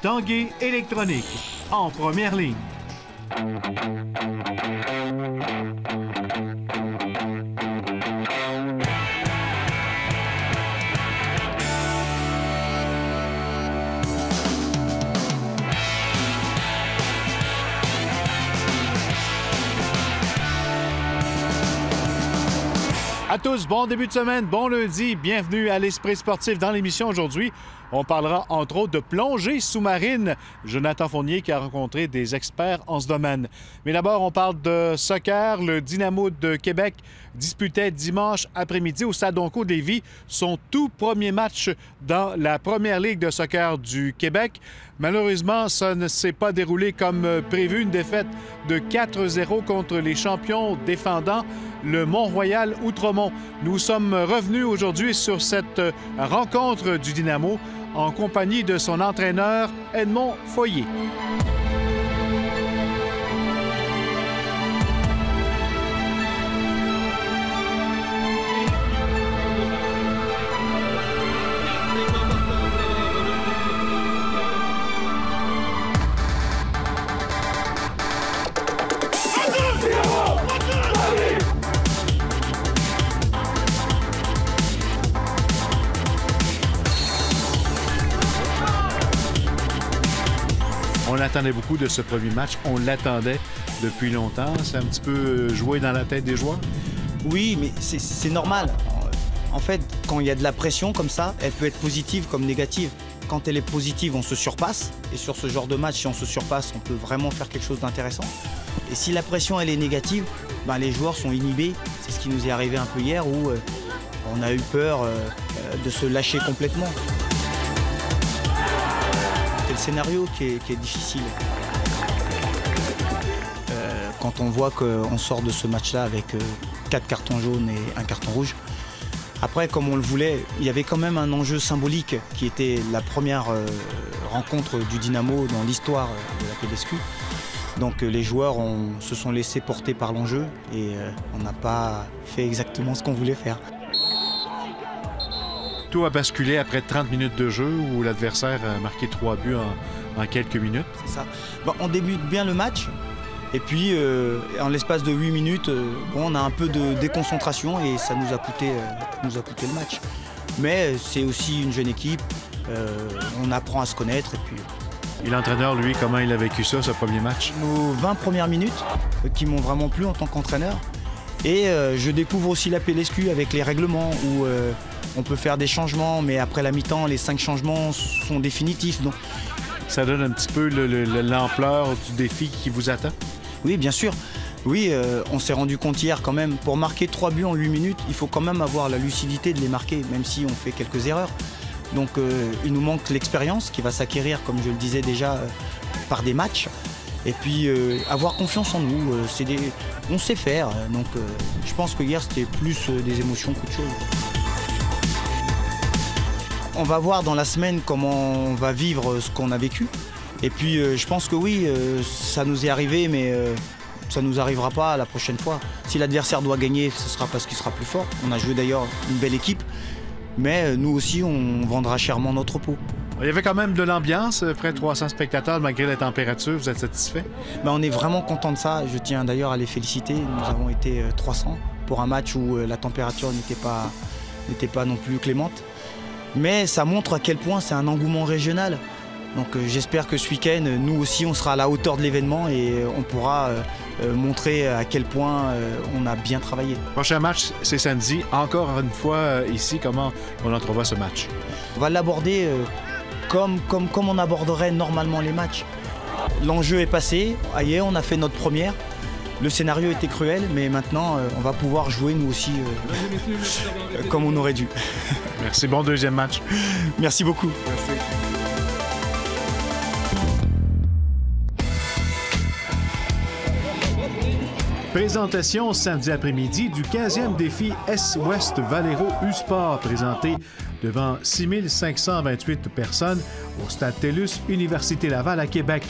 Tanguay Électronique, en première ligne. À tous, bon début de semaine, bon lundi, bienvenue à l'Esprit sportif. Dans l'émission aujourd'hui, on parlera entre autres de plongée sous-marine. Jonathan Fournier qui a rencontré des experts en ce domaine. Mais d'abord, on parle de soccer. Le Dynamo de Québec disputait dimanche après-midi au Stade Onco de Lévis son tout premier match dans la première ligue de soccer du Québec. Malheureusement, ça ne s'est pas déroulé comme prévu. Une défaite de 4-0 contre les champions défendants, le Mont-Royal Outremont. Nous sommes revenus aujourd'hui sur cette rencontre du Dynamo en compagnie de son entraîneur Edmond Foyer. On attendait beaucoup de ce premier match. On l'attendait depuis longtemps. C'est un petit peu joué dans la tête des joueurs? Oui, mais c'est normal. En fait, quand il y a de la pression comme ça, elle peut être positive comme négative. Quand elle est positive, on se surpasse. Et sur ce genre de match, si on se surpasse, on peut vraiment faire quelque chose d'intéressant. Et si la pression, elle est négative, ben, les joueurs sont inhibés. C'est ce qui nous est arrivé un peu hier où on a eu peur de se lâcher complètement. C'est le scénario qui est difficile. Quand on voit qu'on sort de ce match-là avec 4 cartons jaunes et un carton rouge, après, comme on le voulait, il y avait quand même un enjeu symbolique qui était la première rencontre du Dynamo dans l'histoire de la PLSQ. Donc les joueurs se sont laissés porter par l'enjeu et on n'a pas fait exactement ce qu'on voulait faire. Tout a basculé après 30 minutes de jeu où l'adversaire a marqué 3 buts en quelques minutes. C'est ça. Bon, on débute bien le match et puis en l'espace de 8 minutes, on a un peu de déconcentration et ça nous a coûté le match. Mais c'est aussi une jeune équipe, on apprend à se connaître et puis... Et l'entraîneur, lui, comment il a vécu ça, ce premier match? Nos 20 premières minutes qui m'ont vraiment plu en tant qu'entraîneur. Et je découvre aussi la PLSQ avec les règlements où on peut faire des changements, mais après la mi-temps, les 5 changements sont définitifs. Donc... Ça donne un petit peu l'ampleur du défi qui vous attend? Oui, bien sûr. Oui, on s'est rendu compte hier quand même, pour marquer 3 buts en 8 minutes, il faut quand même avoir la lucidité de les marquer, même si on fait quelques erreurs. Donc il nous manque l'expérience qui va s'acquérir, comme je le disais déjà, par des matchs. Et puis avoir confiance en nous, on sait faire. Donc je pense que hier c'était plus des émotions qu'autre chose. On va voir dans la semaine comment on va vivre ce qu'on a vécu. Et puis je pense que oui, ça nous est arrivé, mais ça ne nous arrivera pas la prochaine fois. Si l'adversaire doit gagner, ce sera parce qu'il sera plus fort. On a joué d'ailleurs une belle équipe, mais nous aussi on vendra chèrement notre peau. Il y avait quand même de l'ambiance, près de 300 spectateurs malgré la température. Vous êtes satisfait? Ben, on est vraiment content de ça. Je tiens d'ailleurs à les féliciter. Nous avons été 300 pour un match où la température n'était pas non plus clémente. Mais ça montre à quel point c'est un engouement régional. Donc j'espère que ce week-end, nous aussi, on sera à la hauteur de l'événement et on pourra montrer à quel point on a bien travaillé. Prochain match, c'est samedi. Encore une fois, ici, comment on entrevoit ce match? On va l'aborder comme on aborderait normalement les matchs. L'enjeu est passé, ailleurs on a fait notre première. Le scénario était cruel, mais maintenant on va pouvoir jouer nous aussi comme on aurait dû. Merci, bon deuxième match. Merci beaucoup. Merci. Présentation samedi après-midi du 15e défi Est-Ouest Valero U-Sport présenté devant 6528 personnes au Stade TELUS Université Laval à Québec.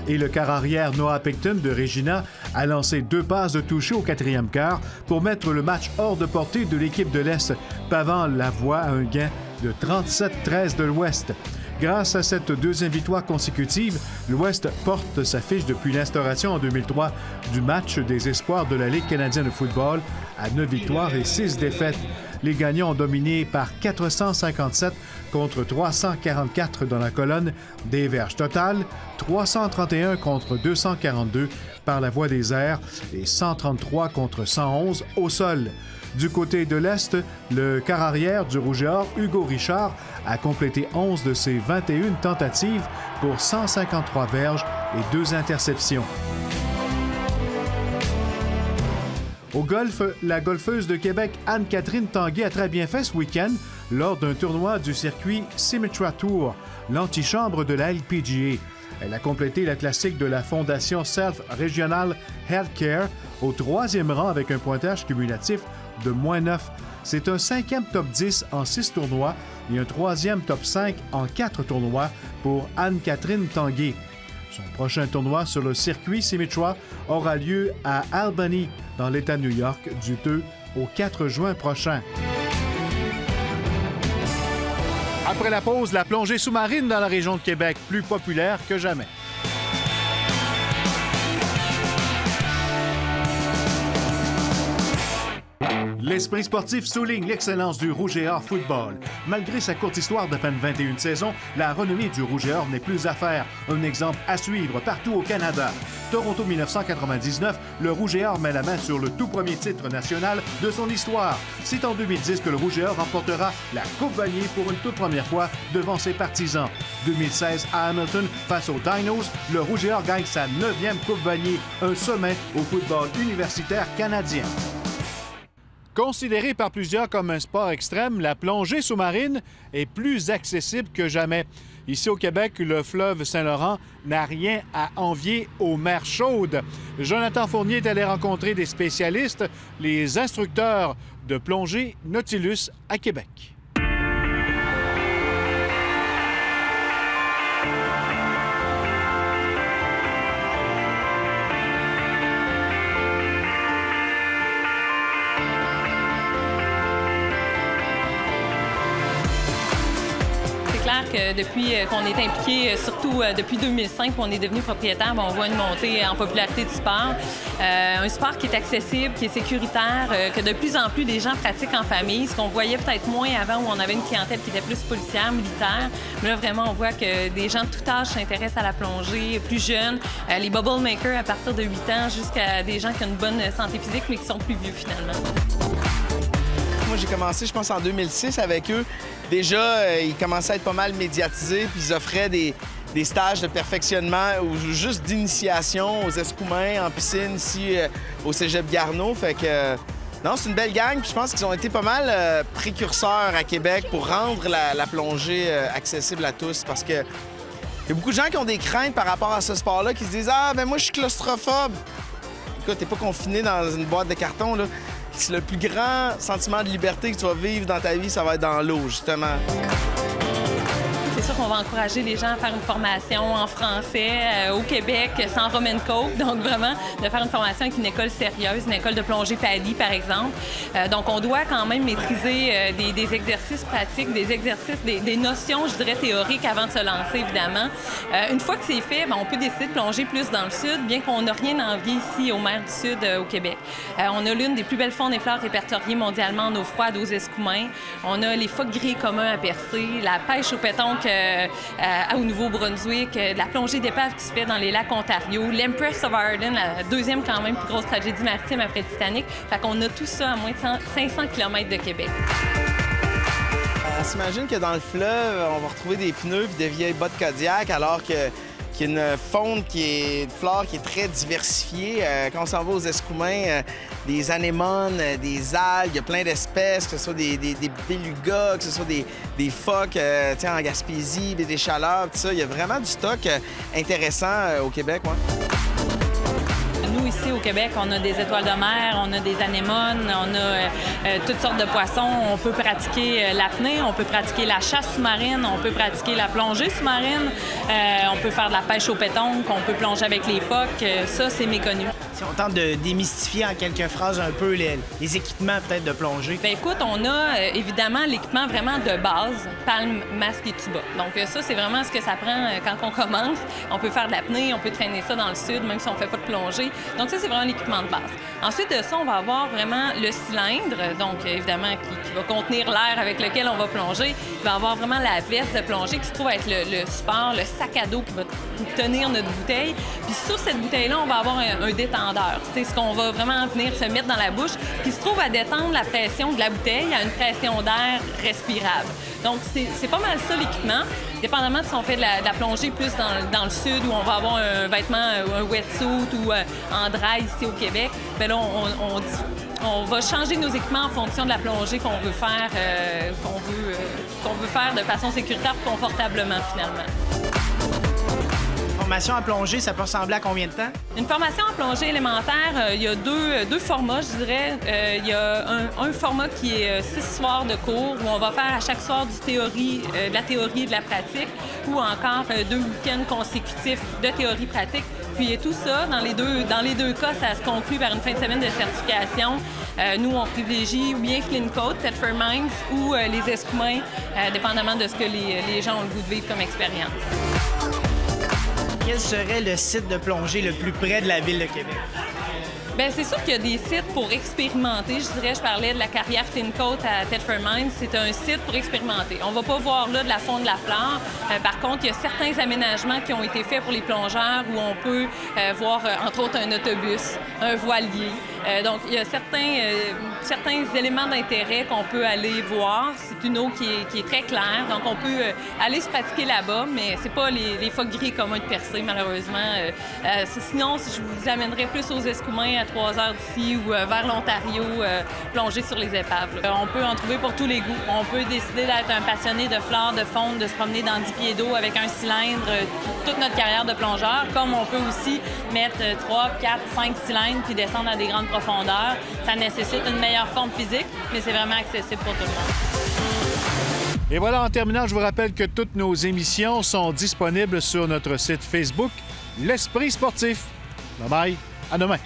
Et le quart arrière Noah Picton de Regina a lancé 2 passes de toucher au 4e quart pour mettre le match hors de portée de l'équipe de l'Est, pavant la voie à un gain de 37-13 de l'Ouest. Grâce à cette deuxième victoire consécutive, l'Ouest porte sa fiche depuis l'instauration en 2003 du match des espoirs de la Ligue canadienne de football à 9 victoires et 6 défaites. Les gagnants ont dominé par 457 contre 344 dans la colonne des verges totales, 331 contre 242 par la voie des airs et 133 contre 111 au sol. Du côté de l'Est, le quart arrière du Rouge et Or, Hugo Richard, a complété 11 de ses 21 tentatives pour 153 verges et 2 interceptions. Au golf, la golfeuse de Québec Anne-Catherine Tanguay a très bien fait ce week-end lors d'un tournoi du circuit Symetra Tour, l'antichambre de la LPGA. Elle a complété la classique de la Fondation Self Regional Healthcare au 3e rang avec un pointage cumulatif de -9. C'est un 5e top 10 en 6 tournois et un 3e top 5 en 4 tournois pour Anne-Catherine Tanguay. Son prochain tournoi sur le circuit Symetra aura lieu à Albany, dans l'État de New York, du 2 au 4 juin prochain. Après la pause, la plongée sous-marine dans la région de Québec, plus populaire que jamais. L'Esprit sportif souligne l'excellence du Rouge et Or football. Malgré sa courte histoire d'à peine 21 saisons, la renommée du Rouge et Or n'est plus à faire. Un exemple à suivre partout au Canada. Toronto 1999, le Rouge et Or met la main sur le tout premier titre national de son histoire. C'est en 2010 que le Rouge et Or remportera la Coupe Vanier pour une toute première fois devant ses partisans. 2016 à Hamilton, face aux Dinos, le Rouge et Or gagne sa 9e Coupe Vanier, un sommet au football universitaire canadien. Considérée par plusieurs comme un sport extrême, la plongée sous-marine est plus accessible que jamais. Ici au Québec, le fleuve Saint-Laurent n'a rien à envier aux mers chaudes. Jonathan Fournier est allé rencontrer des spécialistes, les instructeurs de plongée Nautilus à Québec. Que depuis qu'on est impliqué, surtout depuis 2005, qu'on est devenu propriétaire, on voit une montée en popularité du sport. Un sport qui est accessible, qui est sécuritaire, que de plus en plus des gens pratiquent en famille, ce qu'on voyait peut-être moins avant où on avait une clientèle qui était plus policière, militaire. Mais là, vraiment, on voit que des gens de tout âge s'intéressent à la plongée, plus jeunes, les bubble makers à partir de 8 ans jusqu'à des gens qui ont une bonne santé physique mais qui sont plus vieux finalement. Moi, j'ai commencé, je pense, en 2006 avec eux. Déjà, ils commençaient à être pas mal médiatisés, puis ils offraient des stages de perfectionnement ou juste d'initiation aux escoumins en piscine ici au Cégep Garneau. Fait que, non, c'est une belle gang, puis je pense qu'ils ont été pas mal précurseurs à Québec pour rendre la plongée accessible à tous, parce que il y a beaucoup de gens qui ont des craintes par rapport à ce sport-là, qui se disent « Ah, ben moi, je suis claustrophobe. » Écoute, t'es pas confiné dans une boîte de carton, là. C'est le plus grand sentiment de liberté que tu vas vivre dans ta vie, ça va être dans l'eau, justement. C'est sûr qu'on va encourager les gens à faire une formation en français au Québec, sans Roman Coke. Donc, vraiment, de faire une formation avec une école sérieuse, une école de plongée PADI, par exemple. Donc, on doit quand même maîtriser des exercices pratiques, des exercices, des notions, je dirais, théoriques avant de se lancer, évidemment. Une fois que c'est fait, on peut décider de plonger plus dans le sud, bien qu'on n'a rien à envier ici aux mers du Sud au Québec. On a l'une des plus belles faunes et fleurs répertoriées mondialement en eau froide aux escoumins. On a les phoques gris communs à percer, la pêche au pétonque au Nouveau-Brunswick, de la plongée d'épave qui se fait dans les lacs Ontario, l'Empress of Arden, la deuxième quand même plus grosse tragédie maritime après Titanic. Fait qu'on a tout ça à moins de 500 km de Québec. On s'imagine que dans le fleuve, on va retrouver des pneus et des vieilles bottes Kodiak, alors qu'il y a une faune une flore qui est très diversifiée. Quand on s'en va aux escoumins, des anémones, des algues, il y a plein d'espèces, que ce soit des belugas, que ce soit des phoques en Gaspésie, des chaleurs, tout ça. Il y a vraiment du stock intéressant au Québec. Ouais. Nous, ici au Québec, on a des étoiles de mer, on a des anémones, on a toutes sortes de poissons. On peut pratiquer l'apnée, on peut pratiquer la chasse sous-marine, on peut pratiquer la plongée sous-marine, on peut faire de la pêche au péton, qu'on peut plonger avec les phoques. Ça, c'est méconnu. Si on tente de démystifier en quelques phrases un peu les équipements peut-être de plongée. Bien, écoute, on a évidemment l'équipement vraiment de base, palme, masque et tuba. Donc ça, c'est vraiment ce que ça prend quand on commence. On peut faire de l'apnée, on peut traîner ça dans le sud, même si on ne fait pas de plongée. Donc ça, c'est vraiment l'équipement de base. Ensuite de ça, on va avoir vraiment le cylindre, donc évidemment qui va contenir l'air avec lequel on va plonger. Il va avoir vraiment la veste de plongée qui se trouve être le support, le sac à dos qui va tenir notre bouteille. Puis sur cette bouteille-là, on va avoir un détendeur. C'est ce qu'on va vraiment venir se mettre dans la bouche, qui se trouve à détendre la pression de la bouteille à une pression d'air respirable. Donc, c'est pas mal ça, l'équipement. Dépendamment de si on fait de la plongée plus dans le sud, où on va avoir un vêtement, un wetsuit ou en dry ici au Québec, bien là, on va changer nos équipements en fonction de la plongée qu'on veut faire, qu'on veut faire de façon sécuritaire et confortablement, finalement. Une formation à plonger, ça peut ressembler à combien de temps? Une formation en plongée élémentaire, il y a deux formats, je dirais. Il y a un format qui est 6 soirs de cours, où on va faire à chaque soir de la théorie et de la pratique, ou encore 2 week-ends consécutifs de théorie-pratique. Puis tout ça, dans les deux cas, ça se conclut par une fin de semaine de certification. Nous, on privilégie ou bien Flynn Code, Thetford Mines ou les Escoumins, dépendamment de ce que les gens ont le goût de vivre comme expérience. Quel serait le site de plongée le plus près de la ville de Québec? Bien, c'est sûr qu'il y a des sites pour expérimenter. Je dirais, je parlais de la carrière Flynn Code à Thetford Mines. C'est un site pour expérimenter. On ne va pas voir là de la faune de la flore. Par contre, il y a certains aménagements qui ont été faits pour les plongeurs où on peut voir, entre autres, un autobus, un voilier. Donc, il y a certains éléments d'intérêt qu'on peut aller voir. C'est une eau qui est très claire. Donc, on peut aller se pratiquer là-bas, mais c'est pas les phoques gris communs de Percé, malheureusement. Sinon, je vous amènerais plus aux Escoumins à 3 heures d'ici ou vers l'Ontario, plonger sur les épaves. On peut en trouver pour tous les goûts. On peut décider d'être un passionné de flore, de faune, de se promener dans 10 pieds d'eau avec un cylindre toute notre carrière de plongeur, comme on peut aussi mettre 3, 4, 5 cylindres puis descendre à des grandes profondeurs. Ça nécessite une meilleure forme physique, mais c'est vraiment accessible pour tout le monde. Et voilà, en terminant, je vous rappelle que toutes nos émissions sont disponibles sur notre site Facebook, L'Esprit sportif. Bye bye, à demain.